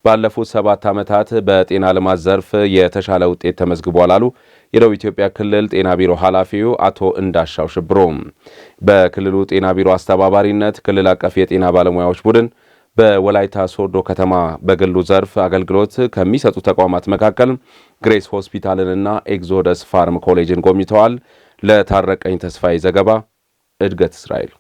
ባለፉት 7 ዓመታት በጤና ልማት ዘርፍ የተሻለ ውጤት ተመዝግቧል አሉ የደቡብ ኢትዮጵያ ክልል ጤና ቢሮ ኃላፊው አቶ እንዳሻው ሽብሮ። በክልሉ ጤና ቢሮ አስተባባሪነት ክልል አቀፍ የጤና ባለሙያዎች ቡድን በወላይታ ሶዶ ከተማ በግሉ ዘርፍ አገልግሎት ከሚሰጡ ተቋማት መካከል ግሬስ ሆስፒታልንና ኤግዞደስ ፋርም ኮሌጅን ጎብኝተዋል። ለታረቀኝ ተስፋዬ ዘገባ እድገት እስራኤል።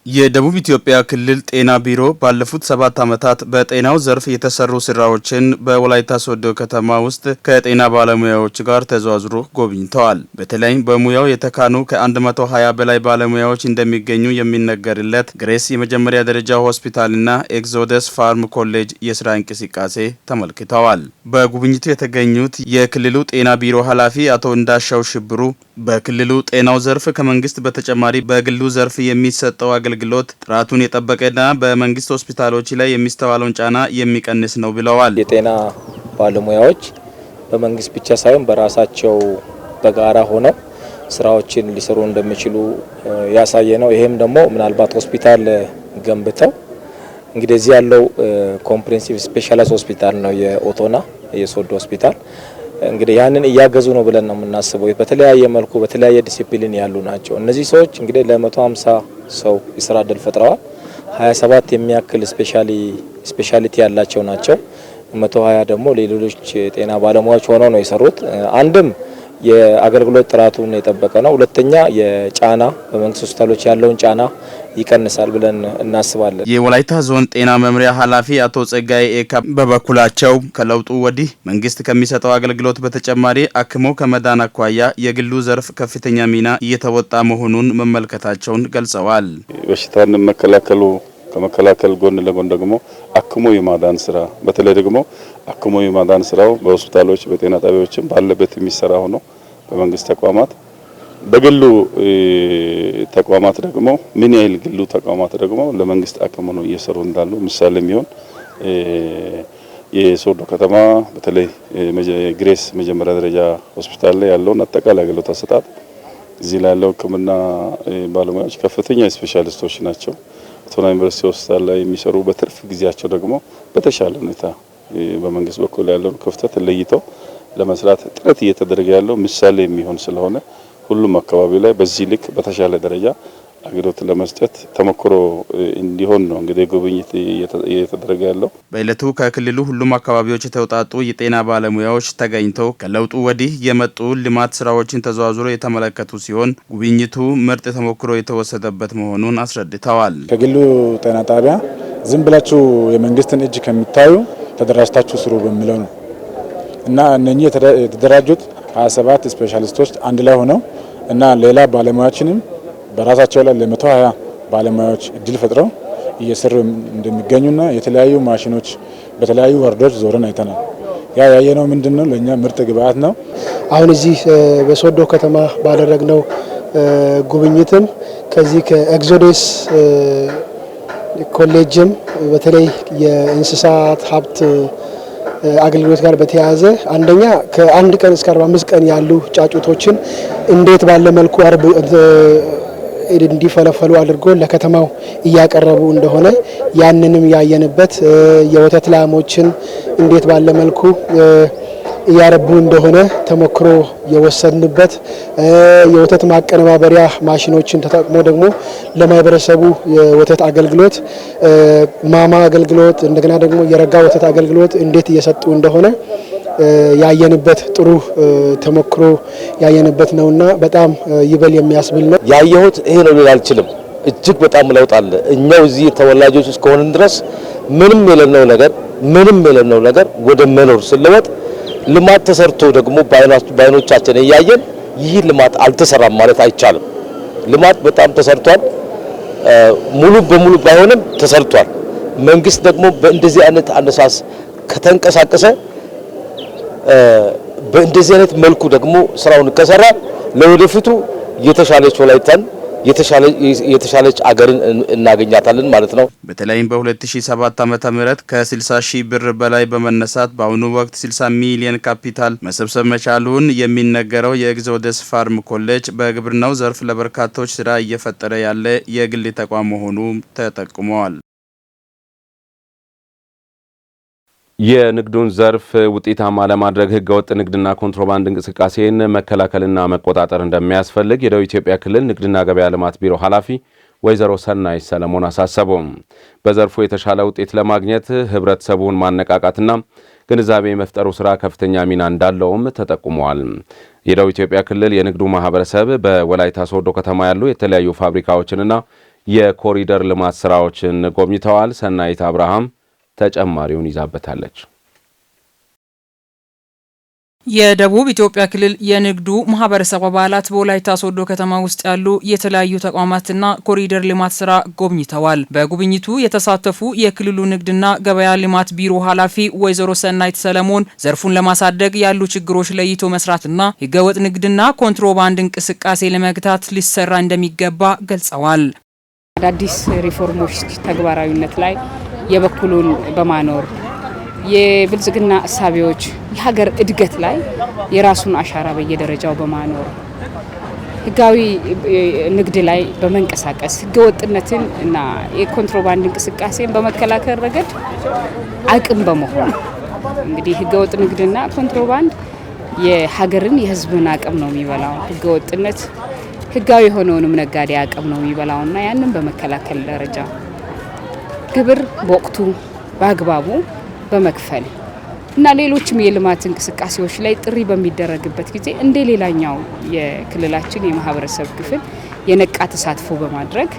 የደቡብ ኢትዮጵያ ክልል ጤና ቢሮ ባለፉት 7 ዓመታት በጤናው ዘርፍ የተሰሩ ስራዎችን በወላይታ ሶዶ ከተማ ውስጥ ከጤና ባለሙያዎች ጋር ተዘዋዝሮ ጎብኝተዋል። በተለይም በሙያው የተካኑ ከ120 በላይ ባለሙያዎች እንደሚገኙ የሚነገርለት ግሬስ የመጀመሪያ ደረጃ ሆስፒታልና ኤግዞደስ ፋርም ኮሌጅ የስራ እንቅስቃሴ ተመልክተዋል። በጉብኝቱ የተገኙት የክልሉ ጤና ቢሮ ኃላፊ አቶ እንዳሻው ሽብሩ በክልሉ ጤናው ዘርፍ ከመንግስት በተጨማሪ በግሉ ዘርፍ የሚሰጠው አገልግሎት ጥራቱን የጠበቀና በመንግስት ሆስፒታሎች ላይ የሚስተዋለውን ጫና የሚቀንስ ነው ብለዋል። የጤና ባለሙያዎች በመንግስት ብቻ ሳይሆን በራሳቸው በጋራ ሆነው ስራዎችን ሊሰሩ እንደሚችሉ ያሳየ ነው። ይሄም ደግሞ ምናልባት ሆስፒታል ገንብተው እንግዲህ እዚህ ያለው ኮምፕሬሄንሲቭ ስፔሻላይዝ ሆስፒታል ነው የኦቶና የሶዶ ሆስፒታል እንግዲህ ያንን እያገዙ ነው ብለን ነው የምናስበው። በተለያየ መልኩ በተለያየ ዲሲፕሊን ያሉ ናቸው። እነዚህ ሰዎች እንግዲህ ለ150 ሰው የስራ ዕድል ፈጥረዋል። 27 የሚያክል ስፔሻሊቲ ያላቸው ናቸው። 120 ደግሞ ሌሎች ጤና ባለሙያዎች ሆነው ነው የሰሩት። አንድም የአገልግሎት ጥራቱን የጠበቀ ነው። ሁለተኛ የጫና በመንግስት ሆስፒታሎች ያለውን ጫና ይቀንሳል ብለን እናስባለን። የወላይታ ዞን ጤና መምሪያ ኃላፊ አቶ ጸጋይ ኤካ በበኩላቸው ከለውጡ ወዲህ መንግስት ከሚሰጠው አገልግሎት በተጨማሪ አክሞ ከመዳን አኳያ የግሉ ዘርፍ ከፍተኛ ሚና እየተወጣ መሆኑን መመልከታቸውን ገልጸዋል። በሽታን ከመከላከል ጎን ለጎን ደግሞ አክሞ የማዳን ስራ በተለይ ደግሞ አክሞ የማዳን ስራው በሆስፒታሎች በጤና ጣቢያዎችም ባለበት የሚሰራ ሆኖ በመንግስት ተቋማት በግሉ ተቋማት ደግሞ ምን ያህል ግሉ ተቋማት ደግሞ ለመንግስት አቅም ነው እየሰሩ እንዳሉ ምሳሌ የሚሆን የሶዶ ከተማ በተለይ ግሬስ መጀመሪያ ደረጃ ሆስፒታል ላይ ያለውን አጠቃላይ አገልግሎት አሰጣጥ እዚህ ላይ ያለው ሕክምና ባለሙያዎች ከፍተኛ ስፔሻሊስቶች ናቸው። ቶና ዩኒቨርሲቲ ሆስፒታል ላይ የሚሰሩ በትርፍ ጊዜያቸው ደግሞ በተሻለ ሁኔታ በመንግስት በኩል ያለውን ክፍተት ለይተው ለመስራት ጥረት እየተደረገ ያለው ምሳሌ የሚሆን ስለሆነ ሁሉም አካባቢ ላይ በዚህ ልክ በተሻለ ደረጃ አገልግሎት ለመስጠት ተሞክሮ እንዲሆን ነው እንግዲህ ጉብኝት እየተደረገ ያለው። በእለቱ ከክልሉ ሁሉም አካባቢዎች የተውጣጡ የጤና ባለሙያዎች ተገኝተው ከለውጡ ወዲህ የመጡ ልማት ስራዎችን ተዘዋውሮ የተመለከቱ ሲሆን ጉብኝቱ ምርጥ ተሞክሮ የተወሰደበት መሆኑን አስረድተዋል። ከግሉ ጤና ጣቢያ ዝም ብላችሁ የመንግስትን እጅ ከሚታዩ ተደራጅታችሁ ስሩ በሚለው ነው እና እነኚህ የተደራጁት 27 ስፔሻሊስቶች አንድ ላይ ሆነው እና ሌላ ባለሙያዎችንም በራሳቸው ላይ ለ120 ባለሙያዎች እድል ፈጥረው እየሰሩ እንደሚገኙና የተለያዩ ማሽኖች በተለያዩ ወረዳዎች ዞረን አይተናል። ያየነው ምንድነው ለኛ ምርጥ ግብአት ነው። አሁን እዚህ በሶዶ ከተማ ባደረግነው ጉብኝትም ከዚህ ከኤግዞደስ ኮሌጅም በተለይ የእንስሳት ሀብት አገልግሎት ጋር በተያያዘ አንደኛ ከ1 ቀን እስከ 45 ቀን ያሉ ጫጩቶችን እንዴት ባለ መልኩ እንዲፈለፈሉ አድርጎ ለከተማው እያቀረቡ እንደሆነ ያንንም ያየንበት የወተት ላሞችን እንዴት ባለ መልኩ እያረቡ እንደሆነ ተሞክሮ የወሰንበት የወተት ማቀነባበሪያ ማሽኖችን ተጠቅሞ ደግሞ ለማህበረሰቡ የወተት አገልግሎት ማማ አገልግሎት እንደገና ደግሞ የረጋ ወተት አገልግሎት እንዴት እየሰጡ እንደሆነ ያየንበት ጥሩ ተሞክሮ ያየንበት ነውና በጣም ይበል የሚያስብል ነው። ያየሁት ይሄ ነው ልል አልችልም። እጅግ በጣም ለውጥ አለ። እኛው እዚህ ተወላጆች እስከሆንን ድረስ ምንም የሌለው ነገር ወደ መኖር ስለወጥ ልማት ተሰርቶ ደግሞ ባይኖቻችን እያየን ይህ ልማት አልተሰራም ማለት አይቻልም። ልማት በጣም ተሰርቷል። ሙሉ በሙሉ ባይሆንም ተሰርቷል። መንግስት ደግሞ በእንደዚህ አይነት አነሳስ ከተንቀሳቀሰ በእንደዚህ አይነት መልኩ ደግሞ ስራውን ከሰራ ለወደፊቱ የተሻለች ወላይታን የተሻለች አገርን እናገኛታለን ማለት ነው። በተለይም በ2007 ዓ.ም ከ60,000 ብር በላይ በመነሳት በአሁኑ ወቅት 60 ሚሊዮን ካፒታል መሰብሰብ መቻሉን የሚነገረው የኤግዞደስ ፋርም ኮሌጅ በግብርናው ዘርፍ ለበርካቶች ስራ እየፈጠረ ያለ የግል ተቋም መሆኑ ተጠቁመዋል። የንግዱን ዘርፍ ውጤታማ ለማድረግ ህገወጥ ንግድና ኮንትሮባንድ እንቅስቃሴን መከላከልና መቆጣጠር እንደሚያስፈልግ የደቡብ ኢትዮጵያ ክልል ንግድና ገበያ ልማት ቢሮ ኃላፊ ወይዘሮ ሰናይት ሰለሞን አሳሰቡ። በዘርፉ የተሻለ ውጤት ለማግኘት ህብረተሰቡን ማነቃቃትና ግንዛቤ መፍጠሩ ስራ ከፍተኛ ሚና እንዳለውም ተጠቁመዋል። የደቡብ ኢትዮጵያ ክልል የንግዱ ማህበረሰብ በወላይታ ሶዶ ከተማ ያሉ የተለያዩ ፋብሪካዎችንና የኮሪደር ልማት ስራዎችን ጎብኝተዋል። ሰናይት አብርሃም ተጨማሪውን ይዛበታለች። የደቡብ ኢትዮጵያ ክልል የንግዱ ማህበረሰብ አባላት በወላይታ ሶዶ ከተማ ውስጥ ያሉ የተለያዩ ተቋማትና ኮሪደር ልማት ስራ ጎብኝተዋል። በጉብኝቱ የተሳተፉ የክልሉ ንግድና ገበያ ልማት ቢሮ ኃላፊ ወይዘሮ ሰናይት ሰለሞን ዘርፉን ለማሳደግ ያሉ ችግሮች ለይቶ መስራትና ህገወጥ ንግድና ኮንትሮባንድ እንቅስቃሴ ለመግታት ሊሰራ እንደሚገባ ገልጸዋል። አዳዲስ ሪፎርሞች ተግባራዊነት ላይ የበኩሉን በማኖር የብልጽግና እሳቤዎች የሀገር እድገት ላይ የራሱን አሻራ በየደረጃው በማኖር ህጋዊ ንግድ ላይ በመንቀሳቀስ ህገወጥነትን እና የኮንትሮባንድ እንቅስቃሴን በመከላከል ረገድ አቅም በመሆን እንግዲህ ህገወጥ ንግድና ኮንትሮባንድ የሀገርን የህዝብን አቅም ነው የሚበላው። ህገወጥነት ህጋዊ የሆነውንም ነጋዴ አቅም ነው የሚበላውና ያንን በመከላከል ደረጃ ግብር በወቅቱ በአግባቡ በመክፈል እና ሌሎችም የልማት እንቅስቃሴዎች ላይ ጥሪ በሚደረግበት ጊዜ እንደ ሌላኛው የክልላችን የማህበረሰብ ክፍል የነቃ ተሳትፎ በማድረግ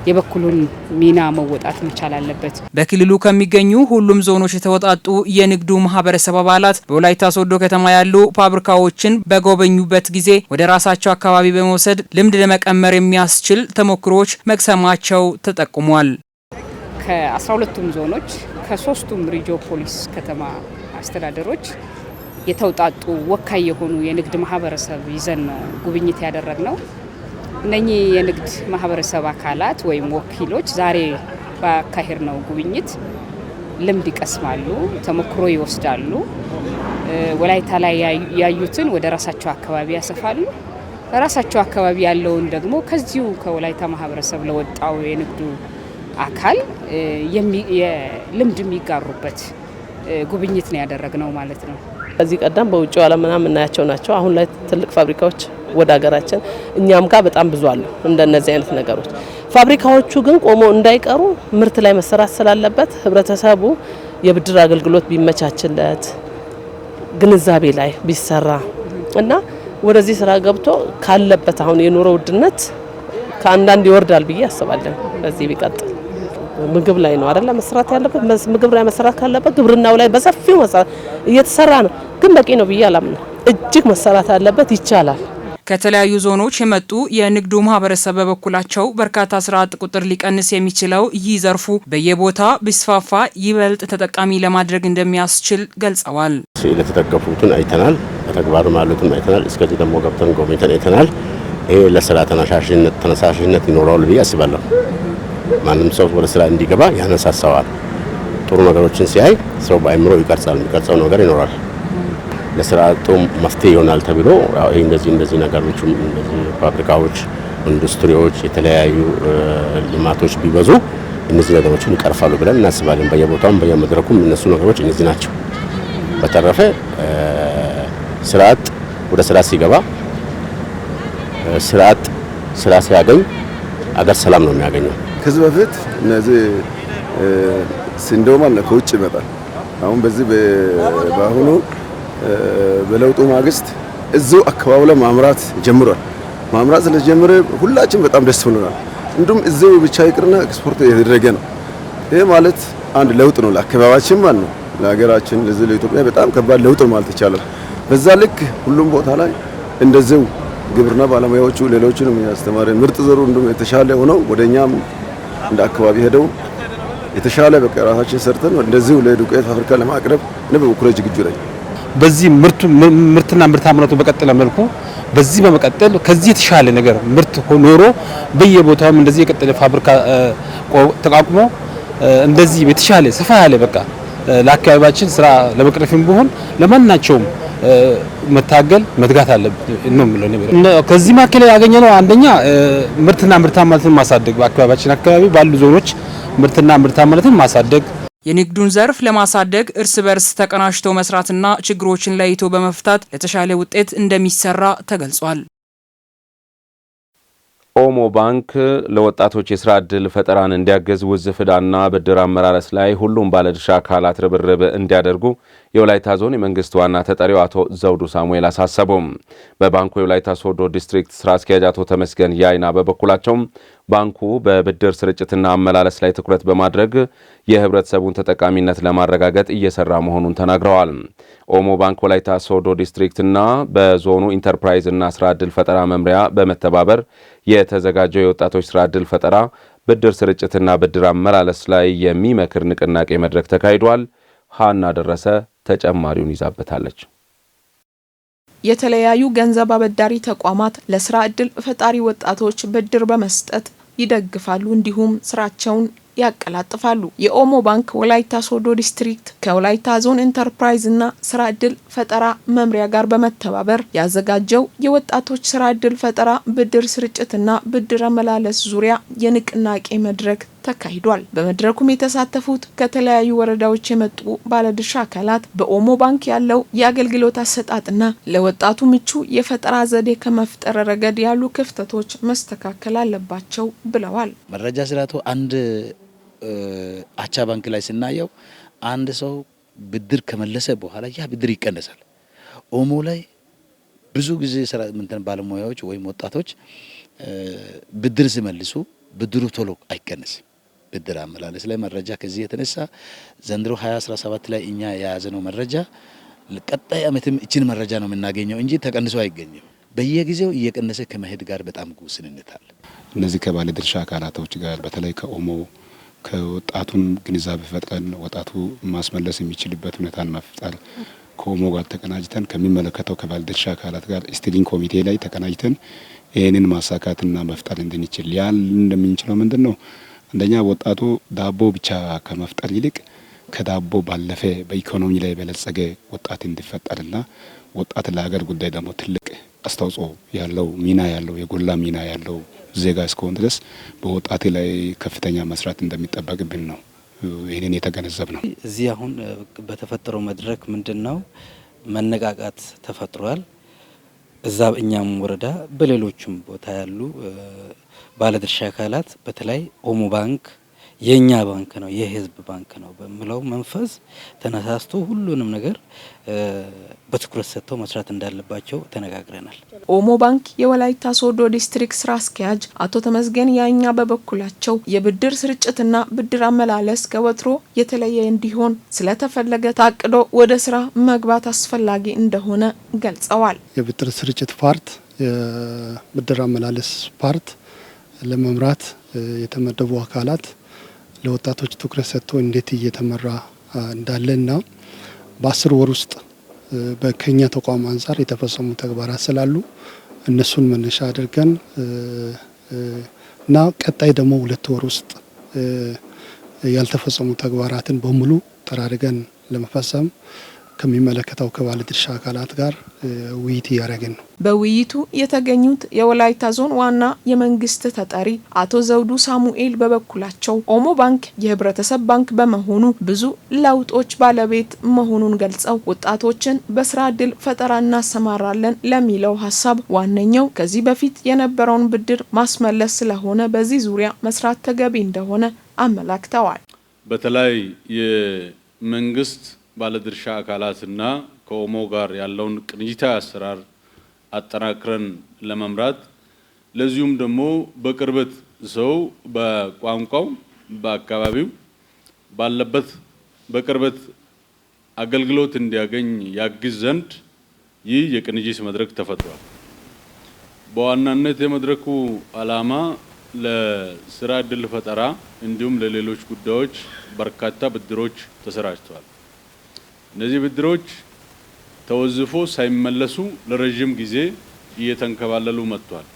የበኩሉን ሚና መወጣት መቻል አለበት። በክልሉ ከሚገኙ ሁሉም ዞኖች የተወጣጡ የንግዱ ማህበረሰብ አባላት በወላይታ ሶዶ ከተማ ያሉ ፋብሪካዎችን በጎበኙበት ጊዜ ወደ ራሳቸው አካባቢ በመውሰድ ልምድ ለመቀመር የሚያስችል ተሞክሮች መቅሰማቸው ተጠቁሟል። ከ12ቱም ዞኖች ከ3ቱም ሪጂዮፖሊስ ከተማ አስተዳደሮች የተውጣጡ ወካይ የሆኑ የንግድ ማህበረሰብ ይዘን ነው ጉብኝት ያደረግነው። እነኚህ የንግድ ማህበረሰብ አካላት ወይም ወኪሎች ዛሬ ባካሄድ ነው ጉብኝት ልምድ ይቀስማሉ፣ ተሞክሮ ይወስዳሉ። ወላይታ ላይ ያዩትን ወደ ራሳቸው አካባቢ ያሰፋሉ። ራሳቸው አካባቢ ያለውን ደግሞ ከዚሁ ከወላይታ ማህበረሰብ ለወጣው የንግዱ አካል ልምድ የሚጋሩበት ጉብኝት ነው ያደረግነው ማለት ነው። ከዚህ ቀደም በውጭው ዓለም ምናምን እናያቸው ናቸው። አሁን ላይ ትልቅ ፋብሪካዎች ወደ ሀገራችን እኛም ጋር በጣም ብዙ አሉ እንደነዚህ አይነት ነገሮች። ፋብሪካዎቹ ግን ቆሞ እንዳይቀሩ ምርት ላይ መሰራት ስላለበት ህብረተሰቡ የብድር አገልግሎት ቢመቻችለት ግንዛቤ ላይ ቢሰራ እና ወደዚህ ስራ ገብቶ ካለበት አሁን የኑሮ ውድነት ከአንዳንድ ይወርዳል ብዬ አስባለሁ። በዚህ ቢቀጥል ምግብ ላይ ነው አይደል መስራት ያለበት። ምግብ ላይ መስራት ካለበት ግብርናው ላይ በሰፊው መስራት እየተሰራ ነው፣ ግን በቂ ነው ብዬ አላምንም። እጅግ መሰራት አለበት፣ ይቻላል። ከተለያዩ ዞኖች የመጡ የንግዱ ማህበረሰብ በበኩላቸው በርካታ ስራ አጥ ቁጥር ሊቀንስ የሚችለው ይህ ዘርፉ በየቦታ ቢስፋፋ ይበልጥ ተጠቃሚ ለማድረግ እንደሚያስችል ገልጸዋል። ለተጠቀፉትን አይተናል፣ በተግባር ማለቱን አይተናል። እስከዚህ ደግሞ ገብተን ጎብኝተን አይተናል። ይሄ ለስራ ተነሳሽነት ይኖረዋል ብዬ አስባለሁ። ማንም ሰው ወደ ስራ እንዲገባ ያነሳሳዋል። ጥሩ ነገሮችን ሲያይ ሰው በአይምሮ ይቀርጻል፣ የሚቀርጸው ነገር ይኖራል። ለስራ አጡ መፍትሄ ይሆናል ተብሎ እንደዚህ ነገሮች እንደዚህ ፋብሪካዎች፣ ኢንዱስትሪዎች፣ የተለያዩ ልማቶች ቢበዙ እነዚህ ነገሮችን ይቀርፋሉ ብለን እናስባለን። በየቦታውም በየመድረኩም እነሱ ነገሮች እነዚህ ናቸው። በተረፈ ስራ አጥ ወደ ስራ ሲገባ ስራ ሲያገኝ አገር ሰላም ነው የሚያገኘው። ከዚህ በፊት እነዚህ ሲንዶማ ከውጭ ይመጣል። አሁን በዚህ በአሁኑ በለውጡ ማግስት እዚሁ አካባቢ ላይ ማምራት ጀምሯል። ማምራት ስለጀመረ ሁላችን በጣም ደስ ብሎናል። እንዲሁም እዚሁ ብቻ ይቅርና ኤክስፖርት እየተደረገ ነው። ይሄ ማለት አንድ ለውጥ ነው ለአካባቢያችን ማለት ነው። ለሀገራችን ለዚህ ለኢትዮጵያ በጣም ከባድ ለውጥ ማለት ይቻላል። በዛ ልክ ሁሉም ቦታ ላይ እንደዚሁ ግብርና ባለሙያዎቹ ሌሎችንም ያስተማረ ምርጥ ዘሩ እንደም የተሻለ ሆነው ወደኛም እንደ አካባቢ ሄደው የተሻለ በቃ ራሳችን ሰርተን እንደዚሁ ለዱቄት ፋብሪካ ለማቅረብ በበኩሌ ዝግጁ ነኝ። በዚህ ምርትና ምርታማነቱ በቀጠለ መልኩ በዚህ በመቀጠል ከዚህ የተሻለ ነገር ምርት ኖሮ በየቦታውም እንደዚህ የቀጠለ ፋብሪካ ተቋቁሞ እንደዚህ የተሻለ ሰፋ ያለ በቃ ለአካባቢያችን ስራ ለመቅረፍም ቢሆን ለማናቸውም መታገል መትጋት አለብን ነው የምለው። ከዚህ ማከለ ያገኘነው አንደኛ ምርትና ምርታማነትን ማሳደግ፣ በአካባቢያችን አካባቢ ባሉ ዞኖች ምርትና ምርታማነትን ማሳደግ የንግዱን ዘርፍ ለማሳደግ እርስ በርስ ተቀናጅቶ መስራትና ችግሮችን ለይቶ በመፍታት ለተሻለ ውጤት እንደሚሰራ ተገልጿል። ኦሞ ባንክ ለወጣቶች የስራ ዕድል ፈጠራን እንዲያገዝ ውዝፍ ዕዳና ብድር አመራረስ ላይ ሁሉም ባለድርሻ አካላት ርብርብ እንዲያደርጉ የወላይታ ዞን የመንግስት ዋና ተጠሪው አቶ ዘውዱ ሳሙኤል አሳሰቡም። በባንኩ የወላይታ ሶዶ ዲስትሪክት ስራ አስኪያጅ አቶ ተመስገን ያይና በበኩላቸውም ባንኩ በብድር ስርጭትና አመላለስ ላይ ትኩረት በማድረግ የህብረተሰቡን ተጠቃሚነት ለማረጋገጥ እየሰራ መሆኑን ተናግረዋል። ኦሞ ባንክ ወላይታ ሶዶ ዲስትሪክትና በዞኑ ኢንተርፕራይዝ እና ስራ ዕድል ፈጠራ መምሪያ በመተባበር የተዘጋጀው የወጣቶች ስራ ዕድል ፈጠራ ብድር ስርጭትና ብድር አመላለስ ላይ የሚመክር ንቅናቄ መድረክ ተካሂዷል። ሀና ደረሰ ተጨማሪውን ይዛበታለች። የተለያዩ ገንዘብ አበዳሪ ተቋማት ለስራ ዕድል ፈጣሪ ወጣቶች ብድር በመስጠት ይደግፋሉ፣ እንዲሁም ስራቸውን ያቀላጥፋሉ። የኦሞ ባንክ ወላይታ ሶዶ ዲስትሪክት ከወላይታ ዞን ኢንተርፕራይዝ እና ስራ ዕድል ፈጠራ መምሪያ ጋር በመተባበር ያዘጋጀው የወጣቶች ስራ ዕድል ፈጠራ ብድር ስርጭትና ብድር አመላለስ ዙሪያ የንቅናቄ መድረክ ተካሂዷል። በመድረኩም የተሳተፉት ከተለያዩ ወረዳዎች የመጡ ባለድርሻ አካላት በኦሞ ባንክ ያለው የአገልግሎት አሰጣጥና ለወጣቱ ምቹ የፈጠራ ዘዴ ከመፍጠር ረገድ ያሉ ክፍተቶች መስተካከል አለባቸው ብለዋል። መረጃ ስርዓቱ አንድ አቻ ባንክ ላይ ስናየው አንድ ሰው ብድር ከመለሰ በኋላ ያ ብድር ይቀነሳል። ኦሞ ላይ ብዙ ጊዜ ስራ ባለሙያዎች ወይም ወጣቶች ብድር ሲመልሱ ብድሩ ቶሎ አይቀነስም። ብድር አመላለስ ላይ መረጃ ከዚህ የተነሳ ዘንድሮ 2017 ላይ እኛ የያዘነው መረጃ ቀጣይ ዓመትም እቺን መረጃ ነው የምናገኘው እንጂ ተቀንሶ አይገኝም። በየጊዜው እየቀነሰ ከመሄድ ጋር በጣም ጉስንነት አለ። እነዚህ ከባለድርሻ አካላቶች ጋር በተለይ ከኦሞ ከወጣቱን ግንዛቤ ፈጥረን ወጣቱ ማስመለስ የሚችልበት ሁኔታን መፍጠር ከኦሞ ጋር ተቀናጅተን ከሚመለከተው ከባለድርሻ አካላት ጋር ስቲሪንግ ኮሚቴ ላይ ተቀናጅተን ይህንን ማሳካትና መፍጠር እንድንችል ያን እንደምንችለው ምንድነው አንደኛ ወጣቱ ዳቦ ብቻ ከመፍጠር ይልቅ ከዳቦ ባለፈ በኢኮኖሚ ላይ በለጸገ ወጣት እንዲፈጠርና ወጣት ለሀገር ጉዳይ ደግሞ ትልቅ አስተዋጽኦ ያለው ሚና ያለው የጎላ ሚና ያለው ዜጋ እስከሆነ ድረስ በወጣት ላይ ከፍተኛ መስራት እንደሚጠበቅብን ነው ይሄንን የተገነዘብ ነው። እዚህ አሁን በተፈጠረው መድረክ ምንድነው መነቃቃት ተፈጥሯል። እዛ እኛም ወረዳ በሌሎችም ቦታ ያሉ ባለድርሻ አካላት በተለይ ኦሞ ባንክ የኛ ባንክ ነው የህዝብ ባንክ ነው በሚለው መንፈስ ተነሳስቶ ሁሉንም ነገር በትኩረት ሰጥተው መስራት እንዳለባቸው ተነጋግረናል። ኦሞ ባንክ የወላይታ ሶዶ ዲስትሪክት ስራ አስኪያጅ አቶ ተመስገን ያኛ በበኩላቸው የብድር ስርጭትና ብድር አመላለስ ከወትሮ የተለየ እንዲሆን ስለተፈለገ ታቅዶ ወደ ስራ መግባት አስፈላጊ እንደሆነ ገልጸዋል። የብድር ስርጭት ፓርት፣ የብድር አመላለስ ፓርት ለመምራት የተመደቡ አካላት ለወጣቶች ትኩረት ሰጥቶ እንዴት እየተመራ እንዳለና በ10 ወር ውስጥ በከኛ ተቋም አንጻር የተፈጸሙ ተግባራት ስላሉ እነሱን መነሻ አድርገን እና ቀጣይ ደግሞ 2 ወር ውስጥ ያልተፈጸሙ ተግባራትን በሙሉ ተራርገን ለመፈጸም ከሚመለከተው ከባለድርሻ አካላት ጋር ውይይት ያደረግን ነው። በውይይቱ የተገኙት የወላይታ ዞን ዋና የመንግስት ተጠሪ አቶ ዘውዱ ሳሙኤል በበኩላቸው ኦሞ ባንክ የህብረተሰብ ባንክ በመሆኑ ብዙ ለውጦች ባለቤት መሆኑን ገልጸው ወጣቶችን በስራ ዕድል ፈጠራ እናሰማራለን ለሚለው ሀሳብ ዋነኛው ከዚህ በፊት የነበረውን ብድር ማስመለስ ስለሆነ በዚህ ዙሪያ መስራት ተገቢ እንደሆነ አመላክተዋል። በተለይ የመንግስት ባለድርሻ አካላትና ከኦሞ ጋር ያለውን ቅንጅታዊ አሰራር አጠናክረን ለመምራት ለዚሁም ደግሞ በቅርበት ሰው በቋንቋው በአካባቢው ባለበት በቅርበት አገልግሎት እንዲያገኝ ያግዝ ዘንድ ይህ የቅንጅት መድረክ ተፈጥሯል። በዋናነት የመድረኩ ዓላማ ለስራ ዕድል ፈጠራ እንዲሁም ለሌሎች ጉዳዮች በርካታ ብድሮች ተሰራጭተዋል። እነዚህ ብድሮች ተወዝፎ ሳይመለሱ ለረጅም ጊዜ እየተንከባለሉ መጥቷል።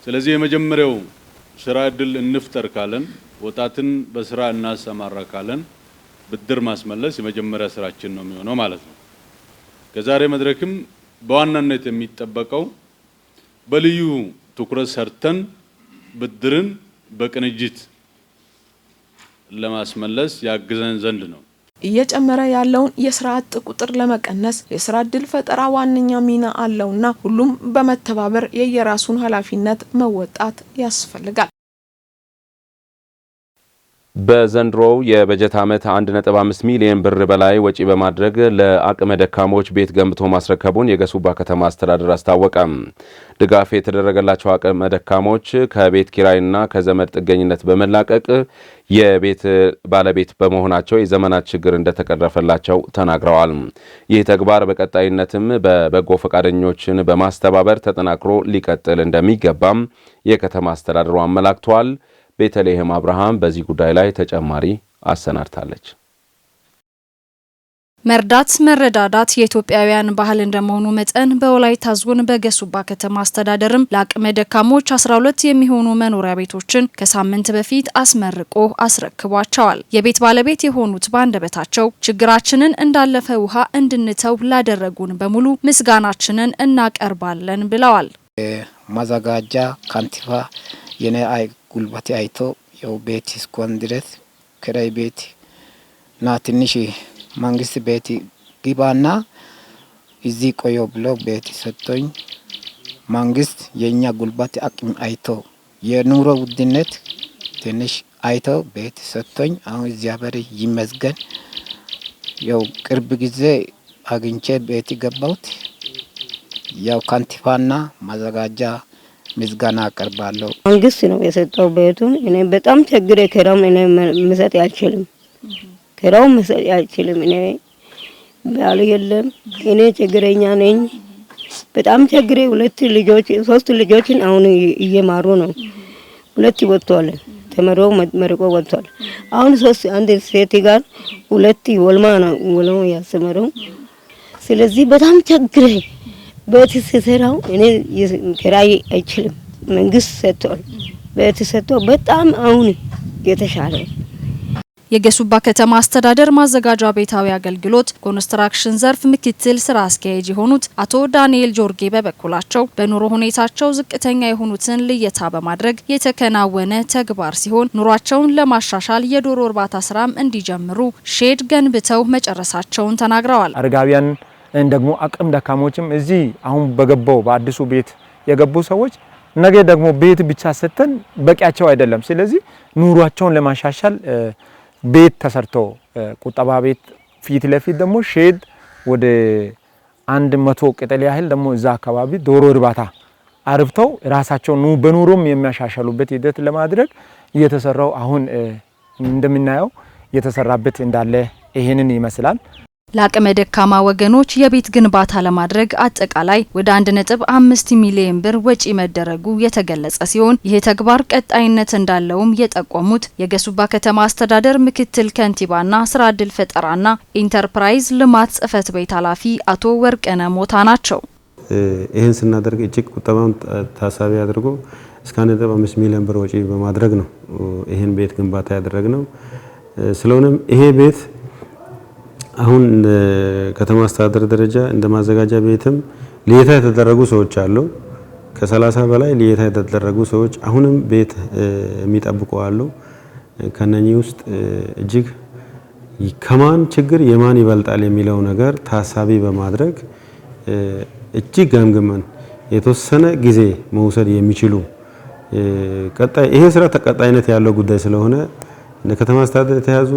ስለዚህ የመጀመሪያው ስራ ዕድል እንፍጠር ካለን ወጣትን በስራ እናሰማራ ካለን ብድር ማስመለስ የመጀመሪያ ስራችን ነው የሚሆነው ማለት ነው። ከዛሬ መድረክም በዋናነት የሚጠበቀው በልዩ ትኩረት ሰርተን ብድርን በቅንጅት ለማስመለስ ያግዘን ዘንድ ነው። እየጨመረ ያለውን የስራ አጥ ቁጥር ለመቀነስ የስራ እድል ፈጠራ ዋነኛ ሚና አለውና ሁሉም በመተባበር የየራሱን ኃላፊነት መወጣት ያስፈልጋል። በዘንድሮው የበጀት ዓመት 1.5 ሚሊዮን ብር በላይ ወጪ በማድረግ ለአቅመ ደካሞች ቤት ገንብቶ ማስረከቡን የገሱባ ከተማ አስተዳደር አስታወቀ። ድጋፍ የተደረገላቸው አቅመ ደካሞች ከቤት ኪራይና ከዘመድ ጥገኝነት በመላቀቅ የቤት ባለቤት በመሆናቸው የዘመናት ችግር እንደተቀረፈላቸው ተናግረዋል። ይህ ተግባር በቀጣይነትም በበጎ ፈቃደኞችን በማስተባበር ተጠናክሮ ሊቀጥል እንደሚገባም የከተማ አስተዳደሩ አመላክቷል። ቤተልሔም አብርሃም በዚህ ጉዳይ ላይ ተጨማሪ አሰናድታለች። መርዳት መረዳዳት የኢትዮጵያውያን ባህል እንደመሆኑ መጠን በወላይታ ዞን በገሱባ ከተማ አስተዳደርም ለአቅመ ደካሞች 12 የሚሆኑ መኖሪያ ቤቶችን ከሳምንት በፊት አስመርቆ አስረክቧቸዋል። የቤት ባለቤት የሆኑት ባንደበታቸው ችግራችንን እንዳለፈ ውሃ እንድንተው ላደረጉን በሙሉ ምስጋናችንን እናቀርባለን ብለዋል። ማዘጋጃ ካንቲባ የኔ ጉልበቴ አይቶ ያው ቤት እስኮን ድረስ ክራይ ቤት ና ትንሽ መንግስት ቤት ግባና እዚህ ቆዮ ብሎ ቤት ሰጥቶኝ መንግስት የኛ ጉልበት አቅም አይቶ የኑሮ ውድነት ትንሽ አይቶ ቤት ሰጥቶኝ አሁን እግዚአብሔር ይመስገን ያው ቅርብ ጊዜ አግኝቼ ቤት ገባሁት። ያው ካንቲባና ማዘጋጃ ምስጋና አቀርባለሁ። መንግስት ነው የሰጠው ቤቱን። እኔ በጣም ቸግሬ ከራም እኔ መሰጥ አልችልም። ከራው መሰጥ አልችልም። እኔ ባል የለም። እኔ ችግረኛ ነኝ። በጣም ቸግሬ 3 ልጆችን አሁን እየማሩ ነው። 2 ወጥቷል። ተመረው መርቆ ወጥቷል። አሁን 3 አንድ ሴት ጋር 2 ወልማ ነው ወለው ያሰመረው። ስለዚህ በጣም ቸግሬ ቤት ሲሰራው እኔ ክራይ አይችልም። መንግስት ሰጥቷል። ቤት ሰጥቶ በጣም አሁን የተሻለ የገሱባ ከተማ አስተዳደር ማዘጋጃ ቤታዊ አገልግሎት ኮንስትራክሽን ዘርፍ ምክትል ስራ አስኪያጅ የሆኑት አቶ ዳንኤል ጆርጌ በበኩላቸው በኑሮ ሁኔታቸው ዝቅተኛ የሆኑትን ልየታ በማድረግ የተከናወነ ተግባር ሲሆን ኑሯቸውን ለማሻሻል የዶሮ እርባታ ስራም እንዲጀምሩ ሼድ ገንብተው መጨረሳቸውን ተናግረዋል። አረጋውያን ደግሞ አቅም ደካሞችም እዚህ አሁን በገባው በአዲሱ ቤት የገቡ ሰዎች ነገ ደግሞ ቤት ብቻ ሰጥተን በቂያቸው አይደለም። ስለዚህ ኑሯቸውን ለማሻሻል ቤት ተሰርቶ ቁጠባ ቤት ፊት ለፊት ደግሞ ሼድ ወደ 100 ቅጠል ያህል ደግሞ እዛ አካባቢ ዶሮ እርባታ አርብተው ራሳቸው በኑሮም የሚያሻሽሉበት ሂደት ለማድረግ እየተሰራው አሁን እንደምናየው የተሰራበት እንዳለ ይሄንን ይመስላል። ለአቅመ ደካማ ወገኖች የቤት ግንባታ ለማድረግ አጠቃላይ ወደ 1.5 ሚሊዮን ብር ወጪ መደረጉ የተገለጸ ሲሆን ይህ ተግባር ቀጣይነት እንዳለውም የጠቆሙት የገሱባ ከተማ አስተዳደር ምክትል ከንቲባና ስራ እድል ፈጠራና ኢንተርፕራይዝ ልማት ጽህፈት ቤት ኃላፊ አቶ ወርቅነ ሞታ ናቸው። ይህን ስናደርግ እጅግ ቁጠባውን ታሳቢ አድርጎ እስከ 1.5 ሚሊዮን ብር ወጪ በማድረግ ነው ይህን ቤት ግንባታ ያደረግነው። ስለሆነም ይሄ ቤት አሁን ከተማ አስተዳደር ደረጃ እንደ ማዘጋጃ ቤትም ልየታ የተደረጉ ሰዎች አሉ። ከ30 በላይ ልየታ የተደረጉ ሰዎች አሁንም ቤት የሚጠብቁ አሉ። ከነኚህ ውስጥ እጅግ ከማን ችግር የማን ይበልጣል የሚለው ነገር ታሳቢ በማድረግ እጅግ ገምግመን የተወሰነ ጊዜ መውሰድ የሚችሉ ቀጣይ ይሄ ስራ ተቀጣይነት ያለው ጉዳይ ስለሆነ እንደ ከተማ አስተዳደር የተያዙ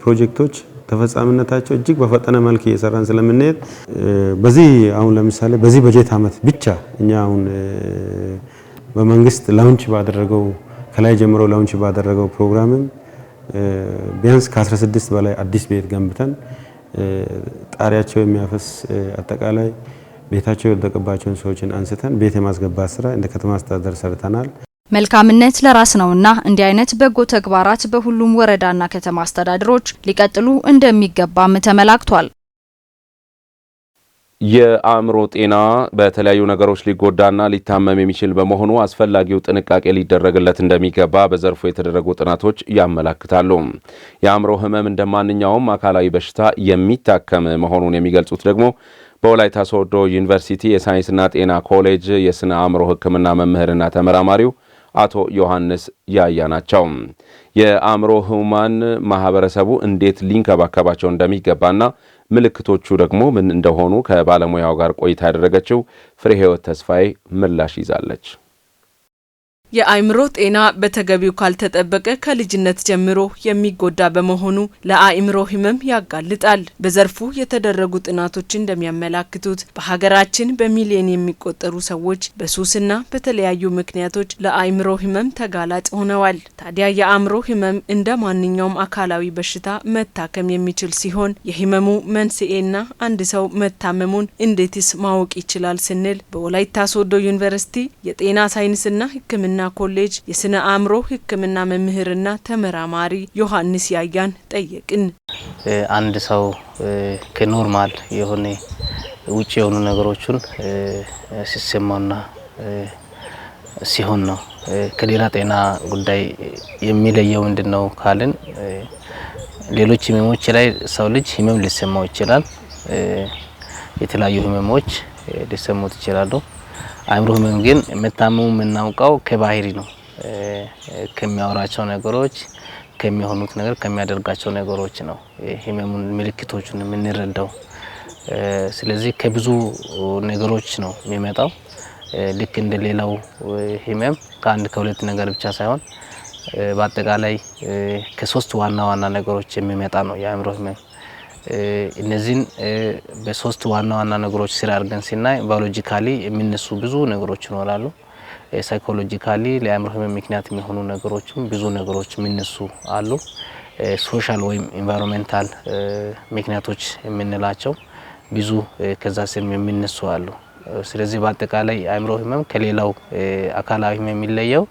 ፕሮጀክቶች ተፈጻሚነታቸው እጅግ በፈጠነ መልክ እየሰራን ስለምንሄድ በዚህ አሁን ለምሳሌ በዚህ በጀት ዓመት ብቻ እኛ አሁን በመንግስት ላውንች ባደረገው ከላይ ጀምሮ ላውንች ባደረገው ፕሮግራምም ቢያንስ ከ16 በላይ አዲስ ቤት ገንብተን ጣሪያቸው የሚያፈስ አጠቃላይ ቤታቸው የወደቀባቸውን ሰዎችን አንስተን ቤት የማስገባት ስራ እንደ ከተማ አስተዳደር ሰርተናል። መልካምነት ለራስ ነውና እንዲህ አይነት በጎ ተግባራት በሁሉም ወረዳና ከተማ አስተዳደሮች ሊቀጥሉ እንደሚገባም ተመላክቷል። የአእምሮ ጤና በተለያዩ ነገሮች ሊጎዳና ሊታመም የሚችል በመሆኑ አስፈላጊው ጥንቃቄ ሊደረግለት እንደሚገባ በዘርፉ የተደረጉ ጥናቶች ያመለክታሉ። የአእምሮ ህመም እንደማንኛውም አካላዊ በሽታ የሚታከም መሆኑን የሚገልጹት ደግሞ በወላይታ ሶዶ ዩኒቨርሲቲ የሳይንስና ጤና ኮሌጅ የስነ አእምሮ ሕክምና መምህርና ተመራማሪው አቶ ዮሐንስ ያያ ናቸው። የአእምሮ ህሙማን ማህበረሰቡ እንዴት ሊንከባከባቸው እንደሚገባና ምልክቶቹ ደግሞ ምን እንደሆኑ ከባለሙያው ጋር ቆይታ ያደረገችው ፍሬህይወት ተስፋዬ ምላሽ ይዛለች። የአእምሮ ጤና በተገቢው ካልተጠበቀ ከልጅነት ጀምሮ የሚጎዳ በመሆኑ ለአእምሮ ህመም ያጋልጣል። በዘርፉ የተደረጉ ጥናቶች እንደሚያመላክቱት በሀገራችን በሚሊዮን የሚቆጠሩ ሰዎች በሱስና በተለያዩ ምክንያቶች ለአእምሮ ህመም ተጋላጭ ሆነዋል። ታዲያ የአእምሮ ህመም እንደ ማንኛውም አካላዊ በሽታ መታከም የሚችል ሲሆን የህመሙ መንስኤና አንድ ሰው መታመሙን እንዴትስ ማወቅ ይችላል ስንል በወላይታ ሶዶ ዩኒቨርሲቲ የጤና ሳይንስና ሕክምና ኮሌጅ የስነ አእምሮ ሕክምና መምህርና ተመራማሪ ዮሐንስ ያያን ጠየቅን። አንድ ሰው ከኖርማል የሆነ ውጪ የሆኑ ነገሮችን ሲሰማውና ሲሆን ነው ከሌላ ጤና ጉዳይ የሚለየው ምንድነው ካልን ሌሎች ህመሞች ላይ ሰው ልጅ ህመም ሊሰማው ይችላል። የተለያዩ ህመሞች ሊሰሙት ይችላሉ። አእምሮ ህመም ግን መታመሙ የምናውቀው ከባህሪ ነው። ከሚያወራቸው ነገሮች፣ ከሚሆኑት ነገር፣ ከሚያደርጋቸው ነገሮች ነው ህመሙን ምልክቶቹን የምንረዳው። ስለዚህ ከብዙ ነገሮች ነው የሚመጣው። ልክ እንደ ሌላው ህመም ከአንድ ከሁለት ነገር ብቻ ሳይሆን በአጠቃላይ ከሶስት ዋና ዋና ነገሮች የሚመጣ ነው የአእምሮ ህመም። እነዚህን በሶስት ዋና ዋና ነገሮች ስራ አድርገን ሲናይ ባዮሎጂካሊ የሚነሱ ብዙ ነገሮች ይኖራሉ። ሳይኮሎጂካሊ ለአእምሮ ህመም ምክንያት የሚሆኑ ነገሮችም ብዙ ነገሮች የሚነሱ አሉ። ሶሻል ወይም ኢንቫይሮንሜንታል ምክንያቶች የምንላቸው ብዙ ከዛ ስር የሚነሱ አሉ። ስለዚህ በአጠቃላይ አእምሮ ህመም ከሌላው አካላዊ ህመም የሚለየው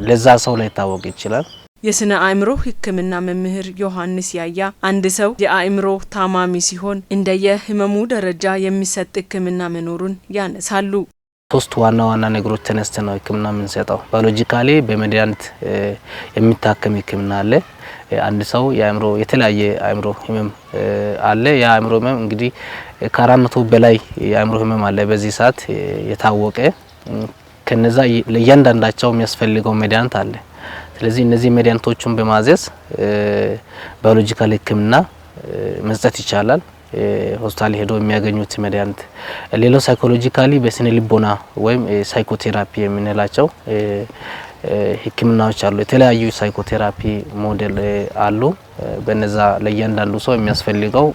ለዛ ሰው ላይ ታወቅ ይችላል። የስነ አእምሮ ሕክምና መምህር ዮሐንስ ያያ አንድ ሰው የአእምሮ ታማሚ ሲሆን እንደየ ህመሙ ደረጃ የሚሰጥ ሕክምና መኖሩን ያነሳሉ። ሶስት ዋና ዋና ነገሮች ተነስተን ነው ሕክምና የምንሰጠው። ባዮሎጂካሊ በመድኃኒት የሚታከም ሕክምና አለ። አንድ ሰው የአእምሮ የተለያየ አእምሮ ህመም አለ። የአእምሮ ህመም እንግዲህ ከ400 በላይ የአእምሮ ህመም አለ በዚህ ሰዓት የታወቀ። ከነዛ ለእያንዳንዳቸው የሚያስፈልገው መድኃኒት አለ። ስለዚህ እነዚህ መድኃኒቶችን በማዘዝ ባዮሎጂካል ህክምና መስጠት ይቻላል። ሆስፒታል ሄዶ የሚያገኙት መድኃኒት። ሌላው ሳይኮሎጂካሊ በስነ ልቦና ወይም ሳይኮቴራፒ የምንላቸው ህክምናዎች አሉ። የተለያዩ ሳይኮቴራፒ ሞዴል አሉ። በነዛ ለእያንዳንዱ ሰው የሚያስፈልገው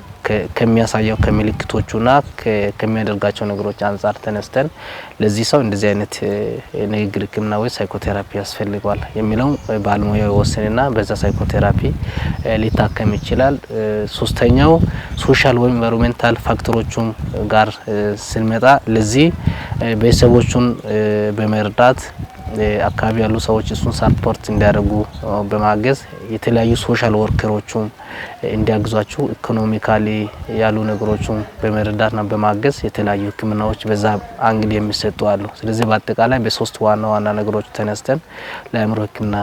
ከሚያሳየው ከምልክቶቹና ከሚያደርጋቸው ነገሮች አንፃር ተነስተን ለዚህ ሰው እንደዚህ አይነት ንግግር ህክምና ወይ ሳይኮቴራፒ ያስፈልጋል የሚለው ባለሙያው ይወስንና በዛ ሳይኮቴራፒ ሊታከም ይችላል። ሶስተኛው ሶሻል ወይም ኢንቫይሮንሜንታል ፋክተሮቹም ጋር ስንመጣ ለዚህ ቤተሰቦቹን በመርዳት አካባቢ ያሉ ሰዎች እሱን ሳፖርት እንዲያደርጉ በማገዝ የተለያዩ ሶሻል ወርከሮቹም እንዲያግዟቸው ኢኮኖሚካሊ ያሉ ነገሮችን በመረዳትና በማገዝ የተለያዩ ህክምናዎች በዛ አንግል የሚሰጡ አሉ። ስለዚህ በአጠቃላይ በሶስት ዋና ዋና ነገሮች ተነስተን ለአእምሮ ህክምና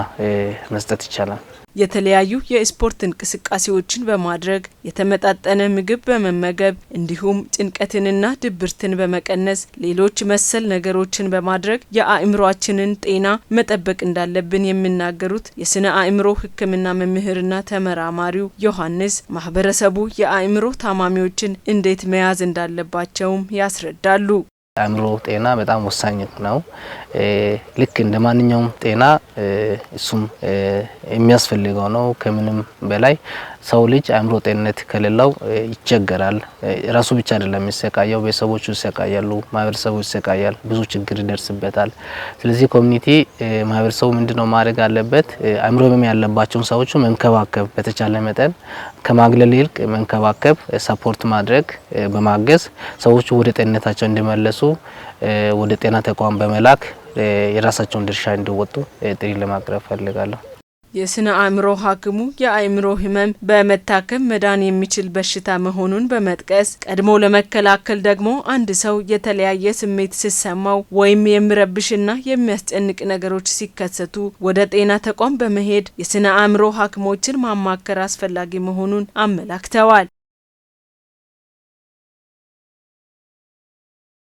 መስጠት ይቻላል። የተለያዩ የስፖርት እንቅስቃሴዎችን በማድረግ የተመጣጠነ ምግብ በመመገብ እንዲሁም ጭንቀትንና ድብርትን በመቀነስ ሌሎች መሰል ነገሮችን በማድረግ የአእምሮአችንን ጤና መጠበቅ እንዳለብን የሚናገሩት የስነ አእምሮ ህክምና መምህርና ተመራማሪው ዮሐንስ ማህበረሰቡ የአእምሮ ታማሚዎችን እንዴት መያዝ እንዳለባቸውም ያስረዳሉ። አእምሮ ጤና በጣም ወሳኝ ነው። ልክ እንደ ማንኛውም ጤና እሱም የሚያስፈልገው ነው። ከምንም በላይ ሰው ልጅ አእምሮ ጤንነት ከሌለው ይቸገራል። ራሱ ብቻ አይደለም የሚሰቃየው፣ ቤተሰቦቹ ይሰቃያሉ፣ ማህበረሰቡ ይሰቃያል፣ ብዙ ችግር ይደርስበታል። ስለዚህ ኮሚኒቲ ማህበረሰቡ ምንድነው ማድረግ አለበት? አእምሮ ህመም ያለባቸውን ሰዎች መንከባከብ፣ በተቻለ መጠን ከማግለል ይልቅ መንከባከብ፣ ሰፖርት ማድረግ፣ በማገዝ ሰዎቹ ወደ ጤንነታቸው እንዲመለሱ ወደ ጤና ተቋም በመላክ የራሳቸውን ድርሻ እንዲወጡ ጥሪ ለማቅረብ ፈልጋለሁ። የስነ አእምሮ ሐኪሙ የአእምሮ ህመም በመታከም መዳን የሚችል በሽታ መሆኑን በመጥቀስ ቀድሞ ለመከላከል ደግሞ አንድ ሰው የተለያየ ስሜት ሲሰማው ወይም የሚረብሽና የሚያስጨንቅ ነገሮች ሲከሰቱ ወደ ጤና ተቋም በመሄድ የስነ አእምሮ ሐኪሞችን ማማከር አስፈላጊ መሆኑን አመላክተዋል።